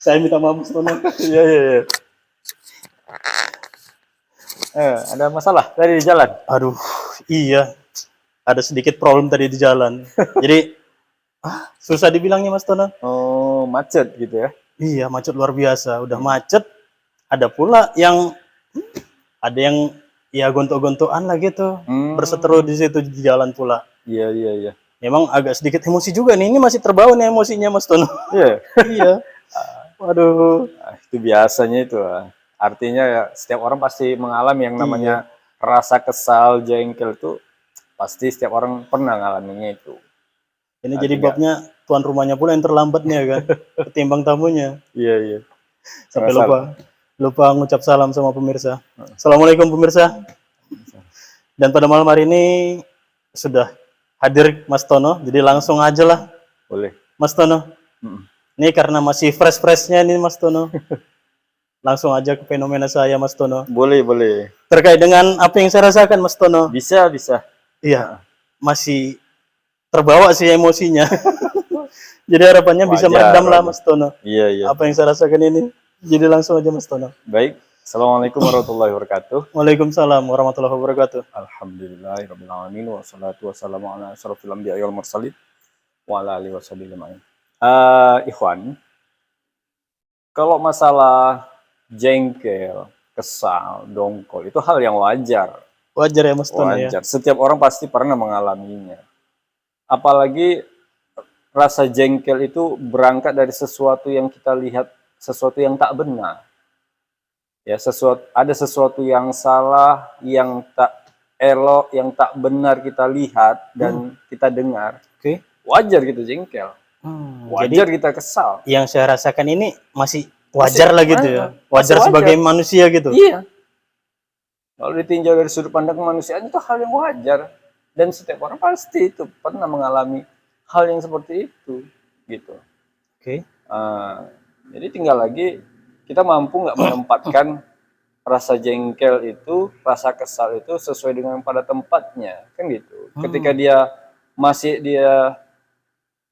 Saya minta maaf, Mas Tono. Iya, iya, iya. Ada masalah tadi di jalan? Aduh, iya. Ada sedikit problem tadi di jalan. Jadi, susah dibilangnya, Mas Tono. Oh, macet gitu ya? Iya, macet luar biasa. Udah macet. Ada pula yang ya gontok-gontokan lah gitu. Berseteru di situ di jalan pula. Iya, iya, iya. Memang agak sedikit emosi juga nih. Ini masih terbawa nih emosinya, Mas Tono. Iya. Iya. Waduh. Itu biasanya itu. Artinya ya, setiap orang pasti mengalami yang namanya rasa kesal, jengkel itu pasti setiap orang pernah ngalaminya itu. Ini jadi babnya tuan rumahnya pula yang terlambat nih ya kan, ketimbang tamunya. Iya, iya. Sampai lupa ngucap salam sama pemirsa. Assalamualaikum pemirsa. Dan pada malam hari ini sudah hadir Mas Tono, jadi langsung aja lah. Boleh. Mas Tono. Ini karena masih fresh-freshnya nih Mas Tono. Langsung aja ke fenomena saya Mas Tono. Boleh, boleh. Terkait dengan apa yang saya rasakan Mas Tono. Bisa, bisa. Iya, masih terbawa sih emosinya. Jadi harapannya bisa meredam lah Mas Tono. Iya, iya. Apa yang saya rasakan ini. Jadi langsung aja Mas Tono. Baik. Assalamualaikum warahmatullahi wabarakatuh. Waalaikumsalam warahmatullahi wabarakatuh. Alhamdulillahirabbil alamin wassalatu wassalamu ala asyrofil anbiya'i wal mursalin wa ala alihi washabihi ajmain. Ikhwan, kalau masalah jengkel, kesal, dongkol itu hal yang wajar. Wajar ya Mas Tono ya. Setiap orang pasti pernah mengalaminya. Apalagi rasa jengkel itu berangkat dari sesuatu yang kita lihat, sesuatu yang tak benar. Ya, ada sesuatu yang salah, yang tak elok, yang tak benar kita lihat dan kita dengar. Wajar gitu jengkel. Wajar jadi, kita kesal. Yang saya rasakan ini masih wajar lah gitu ya. Wajar sebagai manusia gitu. Iya. Kalau ditinjau dari sudut pandang kemanusiaan itu hal yang wajar. Dan setiap orang pasti itu pernah mengalami hal yang seperti itu. Gitu. Jadi tinggal lagi kita mampu nggak menempatkan rasa jengkel itu, rasa kesal itu sesuai dengan pada tempatnya. Kan gitu. Ketika dia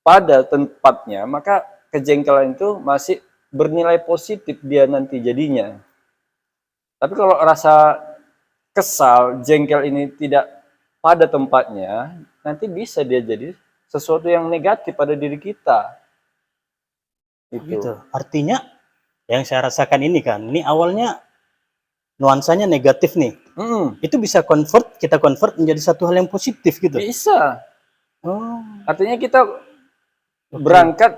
pada tempatnya, maka kejengkelan itu masih bernilai positif dia nanti jadinya. Tapi kalau rasa kesal, jengkel ini tidak pada tempatnya, nanti bisa dia jadi sesuatu yang negatif pada diri kita. Gitu. Artinya yang saya rasakan ini kan, ini awalnya nuansanya negatif nih. Itu bisa kita convert menjadi satu hal yang positif gitu. Bisa. Artinya kita berangkat,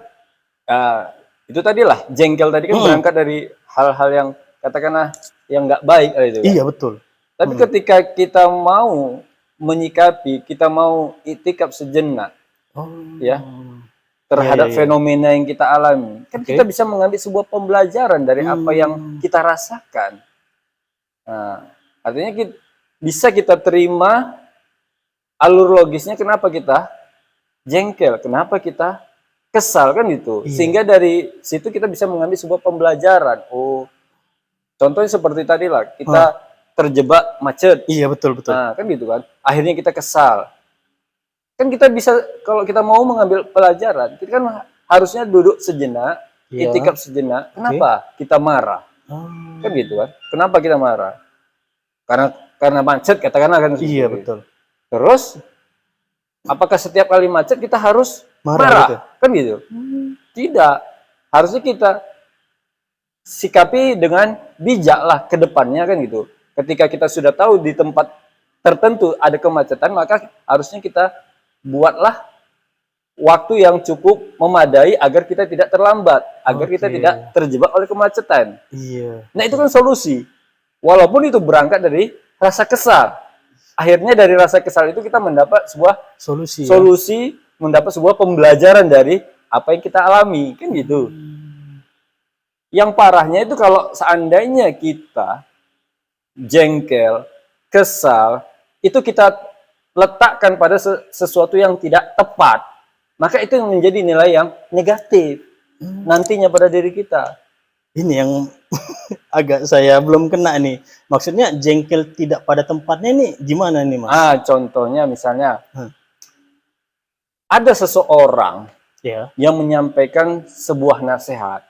itu tadilah jengkel tadi kan berangkat dari hal-hal yang katakanlah yang nggak baik itu. Iya betul. Tapi ketika kita mau menyikapi, kita mau itikaf sejenak, ya terhadap fenomena yang kita alami, kan kita bisa mengambil sebuah pembelajaran dari apa yang kita rasakan. Nah, artinya bisa kita terima alur logisnya kenapa kita jengkel, kenapa kita kesal kan gitu. Sehingga dari situ kita bisa mengambil sebuah pembelajaran. Contohnya seperti tadi lah, kita terjebak macet. Iya betul. Nah, kan gitu kan. Akhirnya kita kesal. Kan kita bisa, kalau kita mau mengambil pelajaran, kita kan harusnya duduk sejenak, itikaf sejenak. Kenapa kita marah? Kan gitu kan. Kenapa kita marah? Karena macet katakanlah kan. Iya betul. Terus apakah setiap kali macet kita harus marah? Gitu? Kan gitu. Tidak. Harusnya kita sikapi dengan bijak lah ke depannya kan gitu. Ketika kita sudah tahu di tempat tertentu ada kemacetan, maka harusnya kita buatlah waktu yang cukup memadai agar kita tidak terlambat, agar kita tidak terjebak oleh kemacetan. Nah itu kan solusi. Walaupun itu berangkat dari rasa kesal. Akhirnya dari rasa kesal itu kita mendapat sebuah solusi, mendapat sebuah pembelajaran dari apa yang kita alami, kan gitu. Yang parahnya itu kalau seandainya kita jengkel, kesal, itu kita letakkan pada sesuatu yang tidak tepat, maka itu yang menjadi nilai yang negatif nantinya pada diri kita. Ini yang agak saya belum kena nih. Maksudnya jengkel tidak pada tempatnya ini gimana nih Mas? Contohnya misalnya ada seseorang yang menyampaikan sebuah nasihat.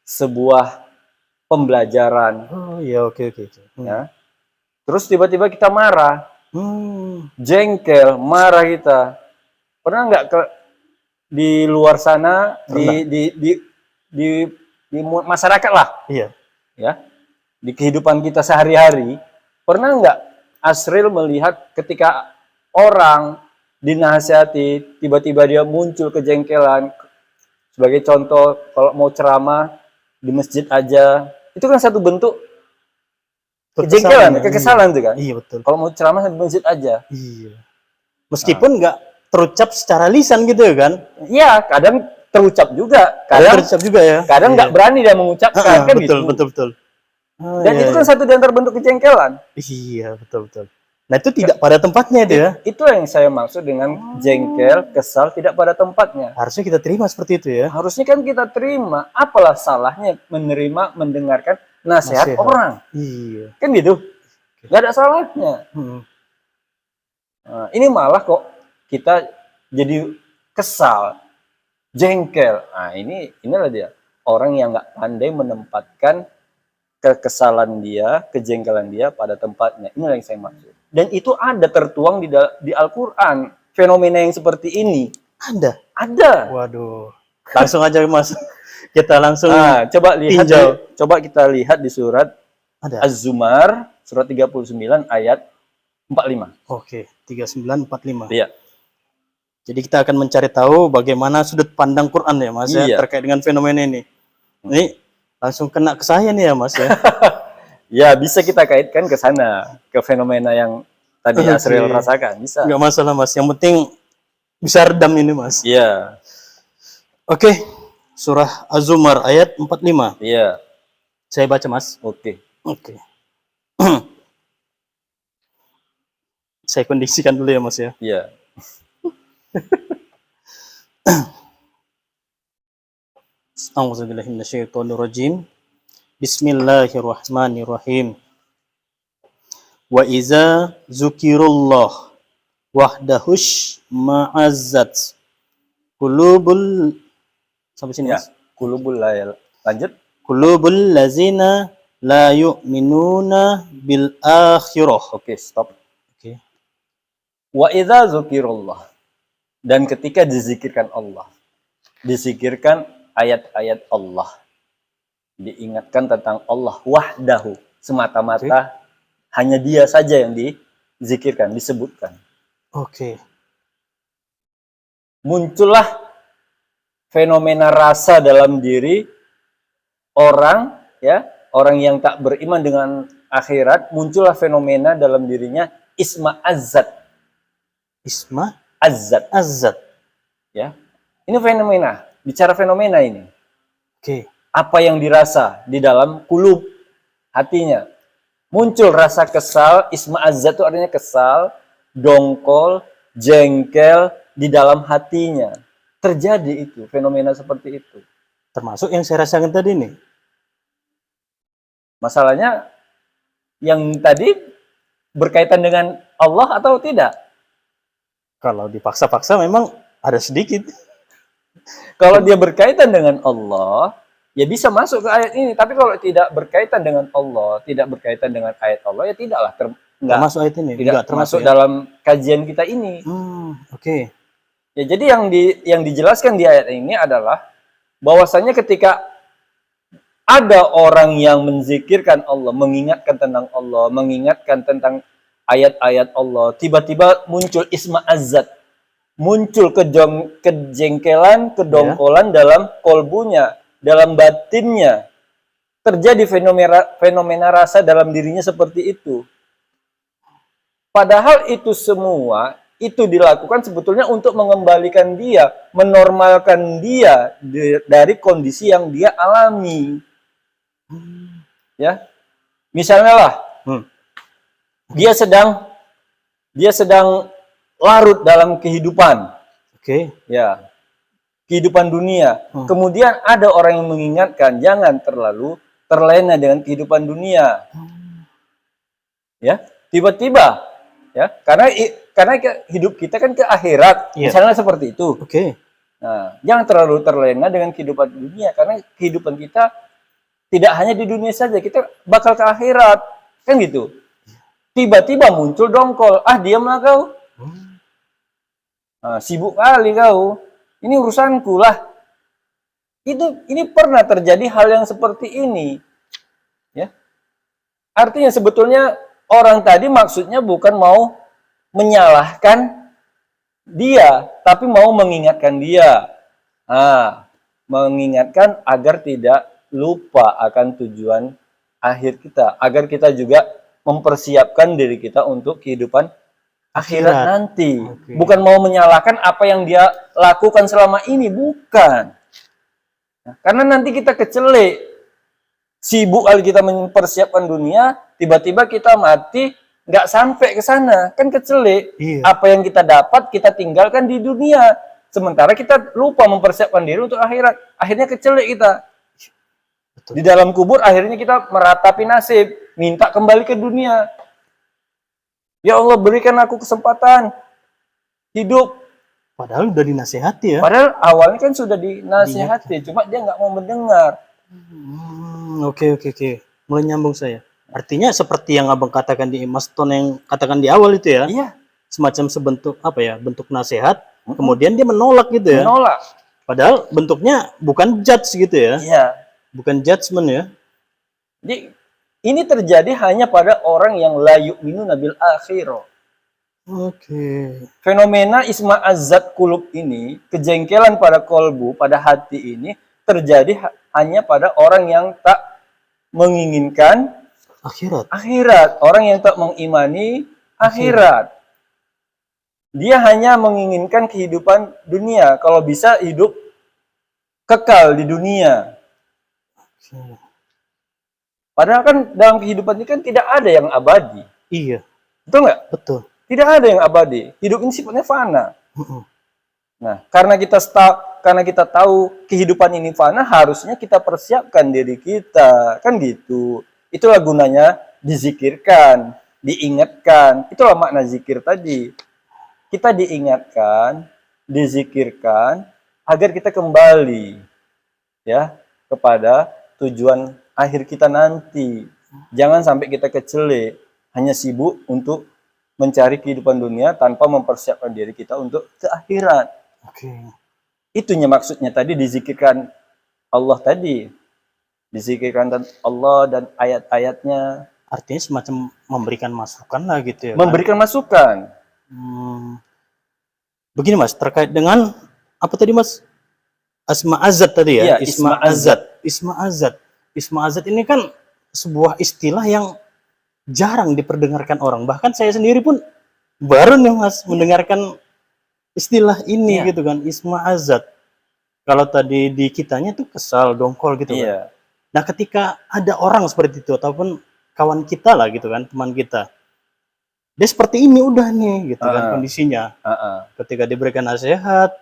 sebuah pembelajaran. Oh iya, oke. Ya. Terus tiba-tiba kita marah, jengkel, marah kita. Pernah nggak di luar sana, di masyarakat lah, Iya. ya, di kehidupan kita sehari-hari, pernah nggak Asril melihat ketika orang dinasihati, tiba-tiba dia muncul kejengkelan? Sebagai contoh, kalau mau ceramah di masjid aja, itu kan satu bentuk kejengkelan, kekesalan tuh kan. Iya betul. Kalau mau ceramah di masjid aja. Iya. Meskipun nggak terucap secara lisan gitu kan? Iya, kadang terucap juga, kadang terucap juga ya. Kadang nggak berani dia mengucapkan, kan betul, gitu. Betul. Dan itu kan satu di antara bentuk kejengkelan. Iya, betul. Nah, itu tidak pada tempatnya itu ya. Itu yang saya maksud dengan jengkel, kesal, tidak pada tempatnya. Harusnya kita terima seperti itu ya. Harusnya kan kita terima. Apalah salahnya menerima, mendengarkan nasihat orang. Iya. Kan gitu. Nggak ada salahnya. Nah, ini malah kok kita jadi kesal, jengkel. Nah, inilah dia. Orang yang nggak pandai menempatkan kekesalan dia, kejengkelan dia pada tempatnya. Inilah yang saya maksud. Dan itu ada tertuang di Al-Quran. Fenomena yang seperti ini. Ada. Waduh. Langsung aja Mas. Kita langsung coba lihat. Coba kita lihat di surat Az-Zumar, surat 39 ayat 45. Oke, 39 45. Iya. Jadi kita akan mencari tahu bagaimana sudut pandang Quran ya Mas ya terkait dengan fenomena ini. Ini langsung kena ke saya nih ya Mas ya. Ya, bisa kita kaitkan ke sana, ke fenomena yang tadi Asril rasakan. Bisa. Nggak masalah Mas, yang penting bisa redam ini Mas. Iya. Oke, surah Az-Zumar ayat 45. Iya. Saya baca Mas. Oke. Saya kondisikan dulu ya Mas ya. Iya. A'udzubillahiminasyaitonirrajim. Bismillahirrahmanirrahim. Wa iza zukirullah wahdahush ma'azzat qulubul sampai sini Mas. Qulubul lanjut. Qulubul lazina la yu'minuna bil akhirah. Oke, stop. Oke. Wa iza zukirullah. Dan ketika dizikirkan Allah, dizikirkan ayat-ayat Allah, diingatkan tentang Allah wahdahu, semata-mata hanya dia saja yang dizikirkan, disebutkan. Oke. Muncullah fenomena rasa dalam diri orang, ya, orang yang tak beriman dengan akhirat, muncullah fenomena dalam dirinya isma azzat. Isma azzat. Ya. Ini fenomena, bicara fenomena ini. Oke. Apa yang dirasa di dalam kulub hatinya. Muncul rasa kesal, isma azzat itu artinya kesal, dongkol, jengkel di dalam hatinya. Terjadi itu, fenomena seperti itu. Termasuk yang saya rasakan tadi nih. Masalahnya yang tadi berkaitan dengan Allah atau tidak? Kalau dipaksa-paksa memang ada sedikit. Kalau dia berkaitan dengan Allah, ya bisa masuk ke ayat ini. Tapi kalau tidak berkaitan dengan Allah, tidak berkaitan dengan ayat Allah, ya tidaklah termasuk ayat ini. Tidak termasuk dalam kajian kita ini. Oke. Ya, jadi yang dijelaskan di ayat ini adalah bahwasanya ketika ada orang yang menzikirkan Allah, mengingatkan tentang Allah, mengingatkan tentang ayat-ayat Allah, tiba-tiba muncul isma azzat, muncul kejengkelan, kedongkolan dalam kolbunya, dalam batinnya. Terjadi fenomena rasa dalam dirinya seperti itu. Padahal itu semua, itu dilakukan sebetulnya untuk mengembalikan dia, menormalkan dia dari kondisi yang dia alami. Ya, misalnya lah, dia sedang larut dalam kehidupan. Ya, kehidupan dunia. Kemudian ada orang yang mengingatkan, jangan terlalu terlena dengan kehidupan dunia. Ya, tiba-tiba, ya, karena hidup kita kan ke akhirat, misalnya seperti itu. Nah, jangan terlalu terlena dengan kehidupan dunia, karena kehidupan kita tidak hanya di dunia saja, kita bakal ke akhirat. Kan gitu. Tiba-tiba muncul dongkol. Ah, diamlah kau. Sibuk kali kau. Ini urusanku lah. Ini pernah terjadi hal yang seperti ini. Ya. Artinya sebetulnya orang tadi maksudnya bukan mau menyalahkan dia, tapi mau mengingatkan dia. Mengingatkan agar tidak lupa akan tujuan akhir kita, agar kita juga mempersiapkan diri kita untuk kehidupan akhirat nanti. Okay. Bukan mau menyalahkan apa yang dia lakukan selama ini, bukan. Karena nanti kita kecelik, sibuk kali kita mempersiapkan dunia, tiba-tiba kita mati, nggak sampai ke sana, kan kecelik. Iya. Apa yang kita dapat kita tinggalkan di dunia, sementara kita lupa mempersiapkan diri untuk akhirat. Akhirnya kecelik kita. Betul. Di dalam kubur akhirnya kita meratapi nasib, minta kembali ke dunia. Ya Allah, berikan aku kesempatan hidup. Padahal udah dinasehati ya. Padahal awalnya kan sudah dinasehati, cuma dia nggak mau mendengar. Oke. Mulai nyambung saya. Artinya seperti yang abang katakan di Mas Ton yang katakan di awal itu ya. Iya. Semacam sebentuk apa ya? Bentuk nasihat. Kemudian dia menolak gitu ya. Menolak. Padahal bentuknya bukan judge gitu ya. Iya. Bukan judgement ya. Jadi ini terjadi hanya pada orang yang la yu'minuna bil akhirah. Oke. Fenomena isma'azzat kulub ini, kejengkelan pada kolbu, pada hati ini terjadi hanya pada orang yang tak menginginkan akhirat. Orang yang tak mengimani akhirat. Dia hanya menginginkan kehidupan dunia. Kalau bisa hidup kekal di dunia. Padahal kan dalam kehidupan ini kan tidak ada yang abadi. Iya. Betul nggak? Betul. Tidak ada yang abadi. Hidup ini sifatnya fana. Nah, karena kita tahu kehidupan ini fana, harusnya kita persiapkan diri kita. Kan gitu. Itulah gunanya dizikirkan, diingatkan. Itulah makna zikir tadi. Kita diingatkan, dizikirkan, agar kita kembali ya kepada tujuan akhir kita nanti. Jangan sampai kita kecelik, hanya sibuk untuk mencari kehidupan dunia tanpa mempersiapkan diri kita untuk ke akhirat. Oke. Itunya maksudnya tadi dizikirkan Allah tadi. Dizikirkan Allah dan ayat-ayatnya. Artinya semacam memberikan masukan lah gitu ya. Memberikan masukan. Begini Mas, terkait dengan apa tadi Mas? Isma'azzat tadi ya? Iya, Isma'azzat. Isma'azzat ini kan sebuah istilah yang jarang diperdengarkan orang. Bahkan saya sendiri pun baru nih Mas mendengarkan istilah ini gitu kan, Isma'azzat. Kalau tadi di kitanya tuh kesal, dongkol gitu kan. Nah ketika ada orang seperti itu, ataupun kawan kita lah gitu kan, teman kita, dia seperti ini udah nih gitu kan kondisinya. Ketika diberikan nasihat,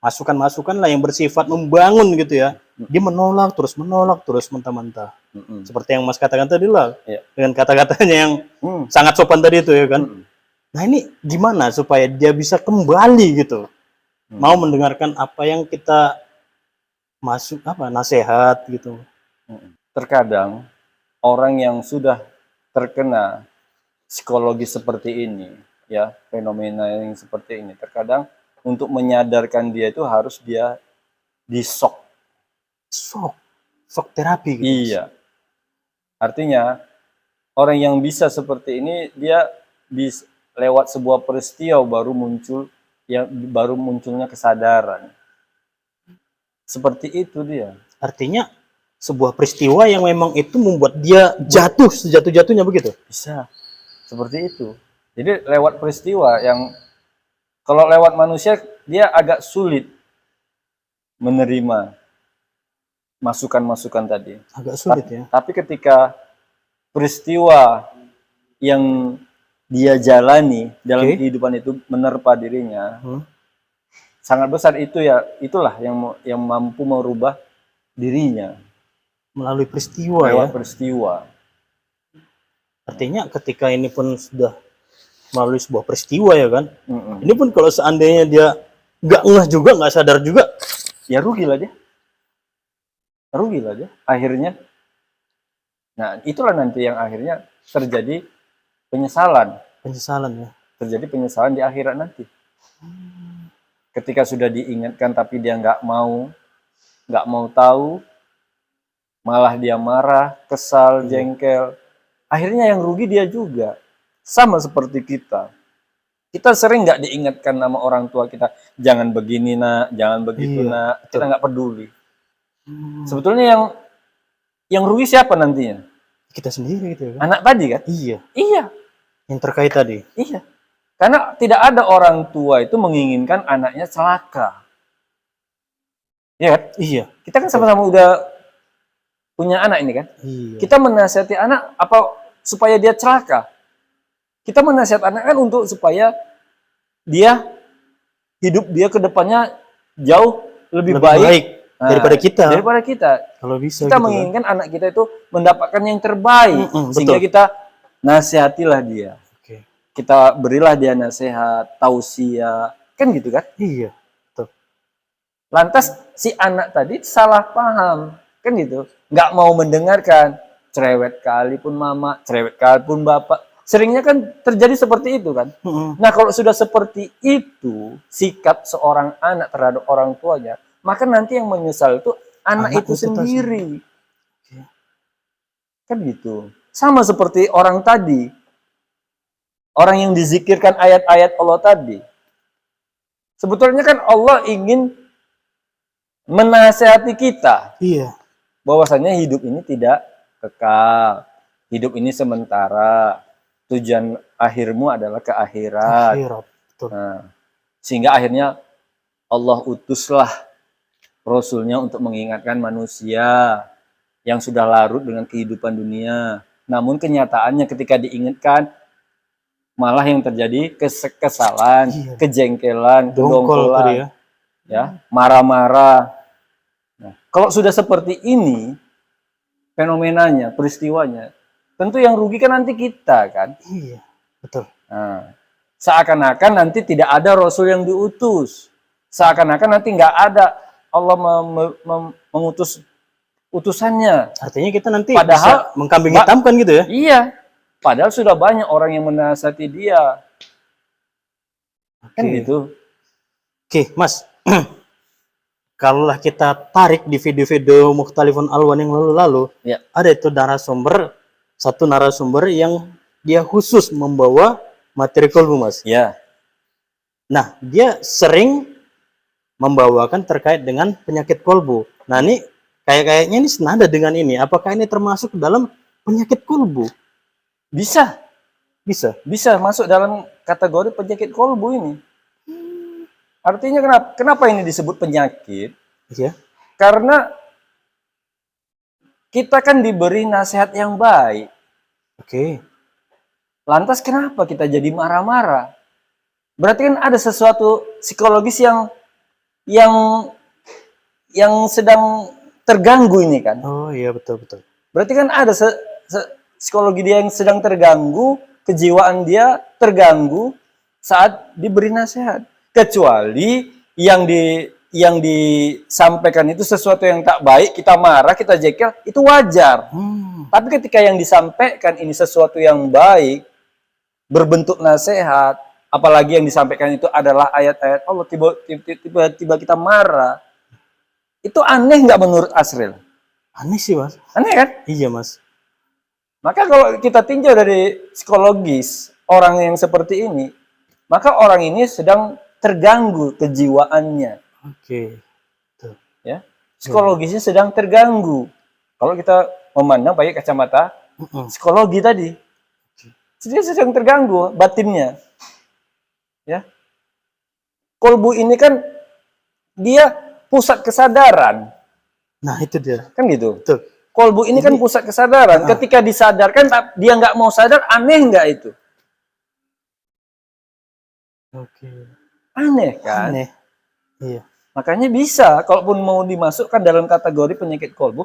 masukan-masukan lah yang bersifat membangun gitu ya, dia menolak terus mentah-mentah. Seperti yang Mas katakan tadi lah, dengan kata-katanya yang sangat sopan tadi itu ya kan. Nah ini gimana supaya dia bisa kembali gitu, mau mendengarkan apa yang kita nasihat gitu. Terkadang orang yang sudah terkena psikologi seperti ini, ya fenomena yang seperti ini, terkadang untuk menyadarkan dia itu harus dia disok terapi gitu. Iya. Artinya orang yang bisa seperti ini dia bisa lewat sebuah peristiwa baru munculnya kesadaran. Seperti itu dia. Artinya sebuah peristiwa yang memang itu membuat dia jatuh sejatuh-jatuhnya begitu. Bisa. Seperti itu. Jadi lewat peristiwa yang kalau lewat manusia dia agak sulit menerima masukan-masukan tadi. Agak sulit ya. Tapi ketika peristiwa yang dia jalani dalam kehidupan itu menerpa dirinya, sangat besar itu ya, itulah yang mampu merubah dirinya melalui peristiwa lewat peristiwa. Artinya ketika ini pun sudah melalui sebuah peristiwa ya kan, ini pun kalau seandainya dia nggak ngeh juga, nggak sadar juga, ya rugi lah dia akhirnya. Nah, itulah nanti yang akhirnya terjadi penyesalan. Penyesalan ya. Terjadi penyesalan di akhirat nanti. Ketika sudah diingatkan tapi dia nggak mau tahu, malah dia marah, kesal, jengkel. Akhirnya yang rugi dia juga. Sama seperti kita. Kita sering nggak diingatkan sama orang tua kita, jangan begini nak, jangan begitu nak. Kita nggak peduli. Sebetulnya yang rugi siapa nantinya? Kita sendiri gitu ya. Anak tadi kan? Iya. Iya. Yang terkait tadi. Iya. Karena tidak ada orang tua itu menginginkan anaknya celaka. Iya kan? Iya. Kita kan sama-sama udah punya anak ini kan? Iya. Kita menasihati anak apa supaya dia celaka? Kita menasihati anak kan untuk supaya hidup dia ke depannya jauh lebih baik daripada kita. Daripada kita. Kalau bisa kita gitu menginginkan anak kita itu mendapatkan yang terbaik. Sehingga kita nasihatilah dia. Oke. Kita berilah dia nasihat, tausiah. Kan gitu kan? Iya. Betul. Lantas si anak tadi salah paham. Kan gitu. Nggak mau mendengarkan. Cerewet kali pun mama, cerewet kali pun bapak. Seringnya kan terjadi seperti itu kan. Nah kalau sudah seperti itu sikap seorang anak terhadap orang tuanya, maka nanti yang menyesal itu anak itu sendiri. Kan gitu. Sama seperti orang tadi. Orang yang dizikirkan ayat-ayat Allah tadi. Sebetulnya kan Allah ingin menasihati kita. Iya. Bahwasanya hidup ini tidak kekal. Hidup ini sementara. Tujuan akhirmu adalah ke akhirat. Betul. Nah, sehingga akhirnya Allah utuslah Rasulnya untuk mengingatkan manusia yang sudah larut dengan kehidupan dunia. Namun kenyataannya ketika diingatkan, malah yang terjadi kesalahan, kejengkelan, kedongkolan, ya, marah-marah. Nah, kalau sudah seperti ini, fenomenanya, peristiwanya, tentu yang rugi kan nanti kita kan. Iya, betul. Nah, seakan-akan nanti tidak ada Rasul yang diutus. Seakan-akan nanti nggak ada Allah mengutus utusannya. Artinya kita nanti padahal bisa mengkambing hitamkan gitu ya? Iya. Padahal sudah banyak orang yang menasihati dia. Kan gitu. Oke, Mas. Kalaulah kita tarik di video-video Mukhtalifun Alwan yang lalu-lalu, ada itu satu narasumber yang dia khusus membawa materi kolbu, Mas. Ya. Nah, dia sering membawakan terkait dengan penyakit kolbu. Nah, ini kayaknya ini senada dengan ini. Apakah ini termasuk dalam penyakit kolbu? Bisa. Bisa masuk dalam kategori penyakit kolbu ini. Artinya kenapa ini disebut penyakit? Iya. Karena kita kan diberi nasihat yang baik. Oke. Lantas kenapa kita jadi marah-marah? Berarti kan ada sesuatu psikologis yang sedang terganggu ini kan? Oh iya, betul. Berarti kan ada psikologi dia yang sedang terganggu, kejiwaan dia terganggu saat diberi nasihat. Kecuali yang disampaikan itu sesuatu yang tak baik, kita marah, kita jengkel, itu wajar. Tapi ketika yang disampaikan ini sesuatu yang baik, berbentuk nasihat, apalagi yang disampaikan itu adalah ayat-ayat Allah, tiba-tiba kita marah, itu aneh nggak menurut Asril? Aneh sih, Mas. Aneh kan? Iya, Mas. Maka kalau kita tinjau dari psikologis orang yang seperti ini, maka orang ini sedang terganggu kejiwaannya. Oke. Ya, psikologisnya sedang terganggu. Kalau kita memandang pakai kacamata psikologi tadi, dia sedang terganggu batinnya. Ya, kolbu ini kan dia pusat kesadaran. Nah itu dia. Kan gitu. Betul. Kolbu ini kan pusat kesadaran. Ketika disadarkan, dia nggak mau sadar, aneh nggak itu? Oke. Aneh kan? Aneh. Iya. Makanya bisa, kalaupun mau dimasukkan dalam kategori penyakit kolbu,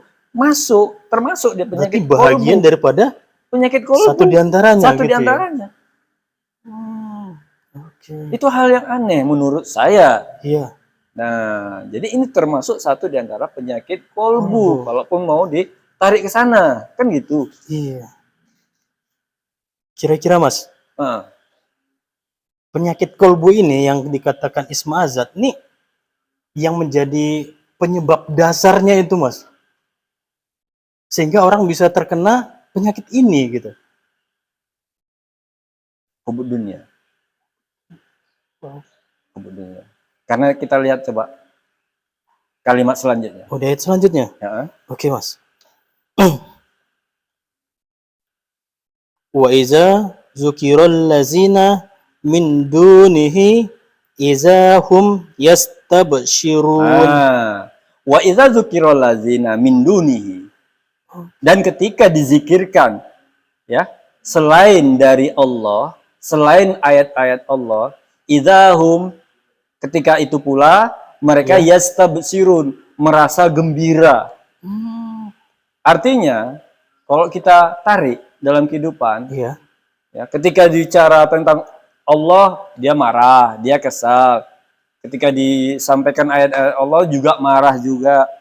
termasuk dia penyakit kolbu. Bahagian daripada penyakit kolbu. Satu diantaranya. Satu diantaranya. Okay. Itu hal yang aneh menurut saya. Iya. Nah, jadi ini termasuk satu diantara penyakit kolbu, kalaupun mau tarik ke sana, kan gitu. Iya. Kira-kira Mas, Nah, penyakit kolbu ini yang dikatakan isma azat ini yang menjadi penyebab dasarnya itu Mas, sehingga orang bisa terkena penyakit ini gitu. hubud dunia. Wow. Hubud dunia. Karena kita lihat coba kalimat selanjutnya. Oh, di ayat selanjutnya. Ya. Oke Mas. Wa iza zukiral lazina min dunihi iza hum yastabshirun. Wa idza dzukiral ladzina min dunihi. Dan ketika dizikirkan ya, selain dari Allah, selain ayat-ayat Allah, idzahum, ketika itu pula mereka yastabshirun, merasa gembira. Artinya, kalau kita tarik dalam kehidupan, Iya. ya, ketika bicara tentang Allah, dia marah, dia kesal. Ketika disampaikan ayat-ayat Allah juga marah juga.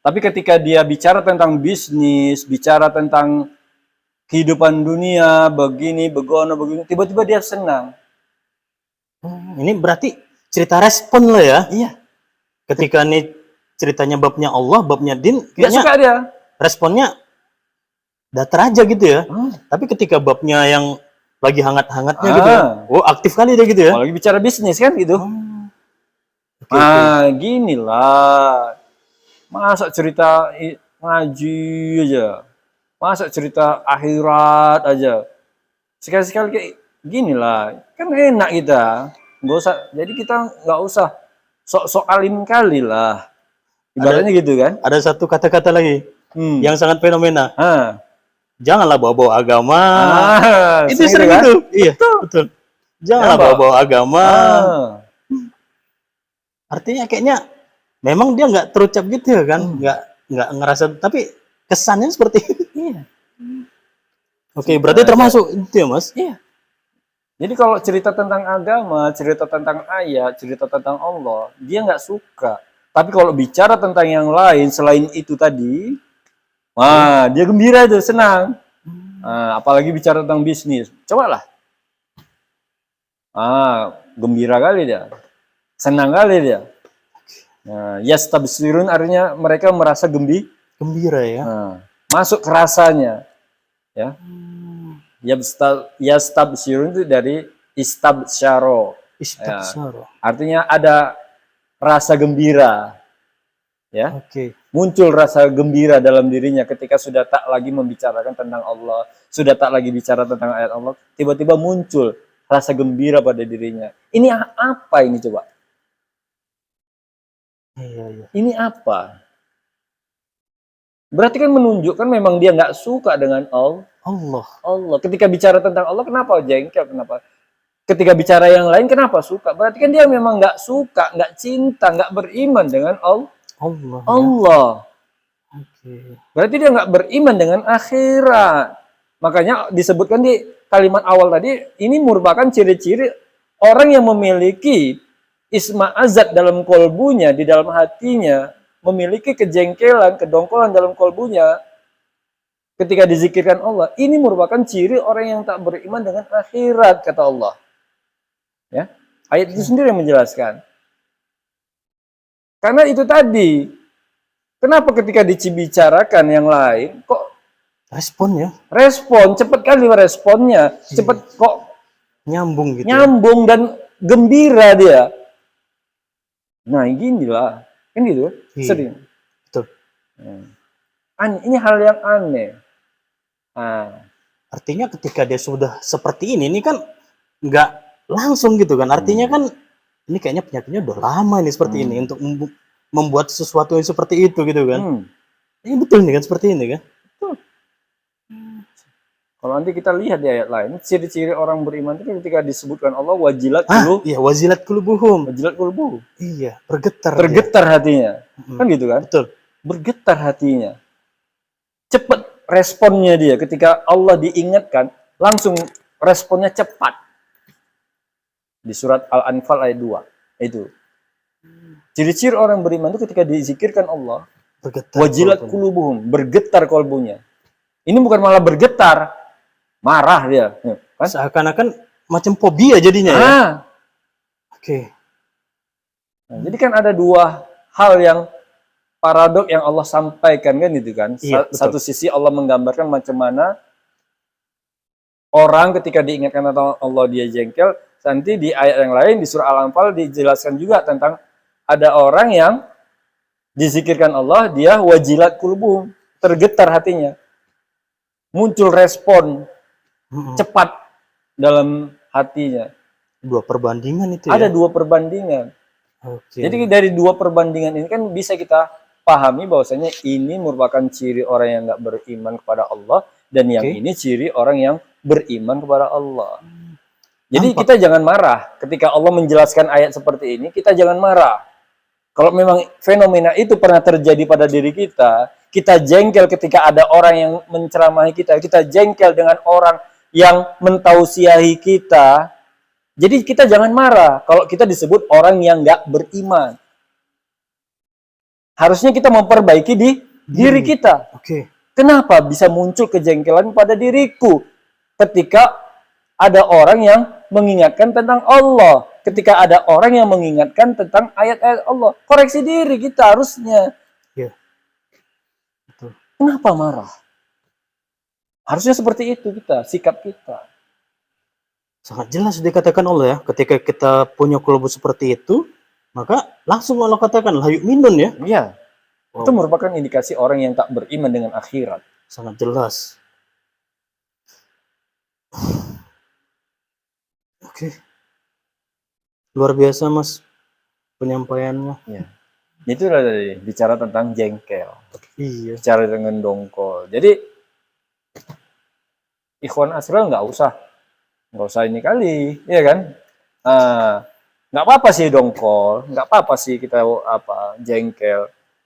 Tapi ketika dia bicara tentang bisnis, bicara tentang kehidupan dunia, begini, begono, begini, tiba-tiba dia senang. Ini berarti cerita respon lah ya. Iya. Ketika nih ceritanya babnya Allah, babnya din, Dia kayaknya suka dia. responnya datar aja gitu ya. Tapi ketika babnya yang lagi hangat-hangatnya gitu ya, oh aktif kali dia gitu ya. Kalau lagi bicara bisnis kan gitu. Okay. Gini lah. Masa cerita ngaji aja. Masa cerita akhirat aja. Sekali-sekali kayak gini lah. Kan enak kita. Nggak usah. Jadi kita nggak usah sok-sok alim kali lah. Ibaratnya gitu kan. Ada satu kata-kata lagi yang sangat fenomena. Janganlah bawa-bawa agama. Itu sering kan? itu. Iya, betul. Janganlah bawa-bawa agama. Artinya kayaknya memang dia nggak terucap gitu ya kan, nggak ngerasa, tapi kesannya seperti itu. Iya. Oke, berarti termasuk itu ya Mas? Iya. Jadi kalau cerita tentang agama, cerita tentang ayat, cerita tentang Allah, dia nggak suka. Tapi kalau bicara tentang yang lain selain itu tadi, dia gembira itu, senang. Apalagi bicara tentang bisnis, cobalah. Gembira kali dia. Senang kali dia. Yastabshirun artinya mereka merasa gembira ya. Masuk ke rasanya. Ya. Yastabshirun itu dari istabsyaro. Istabsyaro. Artinya ada rasa gembira. Ya. Muncul rasa gembira dalam dirinya ketika sudah tak lagi membicarakan tentang Allah, sudah tak lagi bicara tentang ayat Allah, tiba-tiba muncul rasa gembira pada dirinya. Ini apa ini coba? Iya. Ini apa? Berarti kan menunjukkan memang dia nggak suka dengan Allah. Ketika bicara tentang Allah, kenapa jengkel? Kenapa? Ketika bicara yang lain, kenapa suka? Berarti kan dia memang nggak suka, nggak cinta, nggak beriman dengan Allah. Berarti dia nggak beriman dengan akhirat. Makanya disebutkan di kalimat awal tadi, ini merupakan ciri-ciri orang yang memiliki isma azat dalam kolbunya, di dalam hatinya, memiliki kejengkelan, kedongkolan dalam kolbunya, ketika dizikirkan Allah, ini merupakan ciri orang yang tak beriman dengan akhirat, kata Allah. Ya, ayat itu sendiri yang menjelaskan. Karena itu tadi, kenapa ketika dibicarakan yang lain, kok responnya? Respon, cepat kali responnya, cepat kok nyambung gitu. Nyambung dan gembira dia. Nah, ginilah, kan gitu, sering. Betul. Ini hal yang aneh. Artinya ketika dia sudah seperti ini kan nggak langsung gitu kan. Artinya kan ini kayaknya penyakitnya udah lama ini seperti ini untuk membuat sesuatu yang seperti itu gitu kan. Ini betul nih kan seperti ini kan. Kalau nanti kita lihat di ayat lain, ciri-ciri orang beriman itu ketika disebutkan Allah wajilat qulub. Iya, wajilat qulubuhum. Wajilat qulubuhum. Iya, bergetar. Bergetar hatinya. Kan gitu kan? Betul. Bergetar hatinya. Cepat responnya dia ketika Allah diingatkan, langsung responnya cepat. Di surat Al-Anfal ayat 2. Itu. Ciri-ciri orang beriman itu ketika dizikirkan Allah, Wajilat qulubuhum, bergetar kolbunya. Ini bukan malah bergetar, marah dia. Kan? Seakan-akan macam fobia jadinya ya. Oke. Nah, jadi kan ada dua hal yang paradok yang Allah sampaikan kan itu kan. Iya, satu sisi Allah menggambarkan macam mana orang ketika diingatkan tentang Allah dia jengkel. Nanti di ayat yang lain di surah Al-Anfal dijelaskan juga tentang ada orang yang dizikirkan Allah, dia wajilat qulubuhum, tergetar hatinya. Muncul respon cepat dalam hatinya. Dua perbandingan itu Ada dua perbandingan. Okay. Jadi dari dua perbandingan ini kan bisa kita pahami bahwasanya ini merupakan ciri orang yang nggak beriman kepada Allah dan yang ini ciri orang yang beriman kepada Allah. Jadi kita jangan marah ketika Allah menjelaskan ayat seperti ini, kita jangan marah. Kalau memang fenomena itu pernah terjadi pada diri kita, kita jengkel ketika ada orang yang menceramahi kita jengkel dengan orang yang mentausiahi kita. Jadi kita jangan marah kalau kita disebut orang yang nggak beriman. Harusnya kita memperbaiki di diri kita. Kenapa bisa muncul kejengkelan pada diriku ketika ada orang yang mengingatkan tentang Allah, ketika ada orang yang mengingatkan tentang ayat-ayat Allah? Koreksi diri kita harusnya. Betul. Kenapa marah? Harusnya seperti itu sikap kita. Sangat jelas dikatakan Allah ya, ketika kita punya kolbu seperti itu, maka langsung Allah katakan, hayuk minun ya. Iya. Itu merupakan indikasi orang yang tak beriman dengan akhirat. Sangat jelas. Oke. Luar biasa Mas penyampaiannya. Ya. Itu tadi bicara tentang jengkel. Iya. Bicara dengan dongkol. Jadi ikhwan Asril nggak usah ini kali, ya kan? Nggak apa-apa sih dongkol, nggak apa-apa sih kita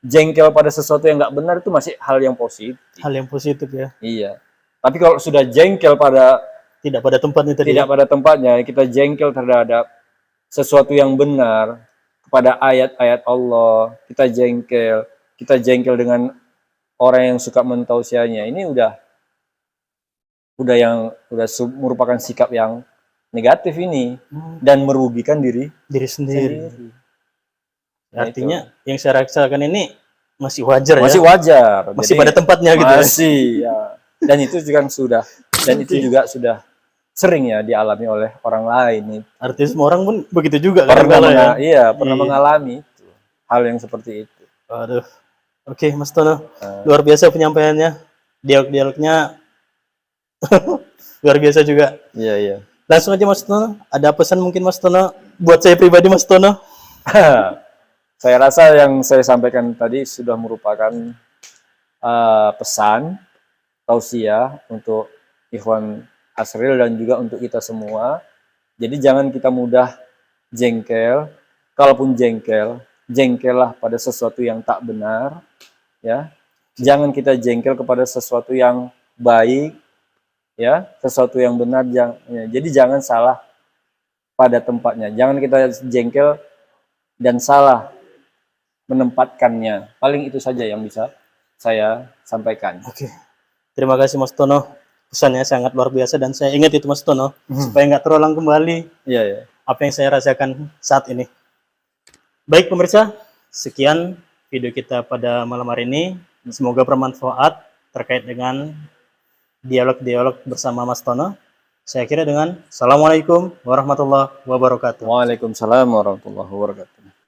jengkel pada sesuatu yang nggak benar itu masih hal yang positif. Hal yang positif ya. Iya. Tapi kalau sudah jengkel tidak pada tempatnya tadi. Tidak pada tempatnya, kita jengkel terhadap sesuatu yang benar, kepada ayat-ayat Allah, kita jengkel dengan orang yang suka mentausiahnya. Ini udah merupakan sikap yang negatif ini dan merugikan diri sendiri. Artinya yang saya rasakan ini masih wajar masih wajar. Masih pada tempatnya gitu. Masih ya. Dan itu juga sudah sering ya dialami oleh orang lain. Artinya semua orang pun begitu juga pernah mengalami itu, hal yang seperti itu. Aduh. Oke, Mas Tono. Luar biasa penyampaiannya. Dialog-dialognya luar biasa juga. Iya. Langsung aja Mas Tono, ada pesan mungkin Mas Tono buat saya pribadi Mas Tono? Saya rasa yang saya sampaikan tadi sudah merupakan pesan tausiah untuk ikhwan Asril dan juga untuk kita semua. Jadi jangan kita mudah jengkel. Kalaupun jengkellah pada sesuatu yang tak benar, ya. Jangan kita jengkel kepada sesuatu yang baik, ya, sesuatu yang benar. Jadi jangan salah pada tempatnya. Jangan kita jengkel dan salah menempatkannya. Paling itu saja yang bisa saya sampaikan. Oke. Terima kasih Mas Tono. Pesannya sangat luar biasa dan saya ingat itu Mas Tono supaya nggak terulang kembali apa yang saya rasakan saat ini. Baik pemirsa, sekian video kita pada malam hari ini. Semoga bermanfaat terkait dengan dialog-dialog bersama Mas Tono. Saya kira dengan Assalamualaikum warahmatullahi wabarakatuh. Waalaikumsalam warahmatullahi wabarakatuh.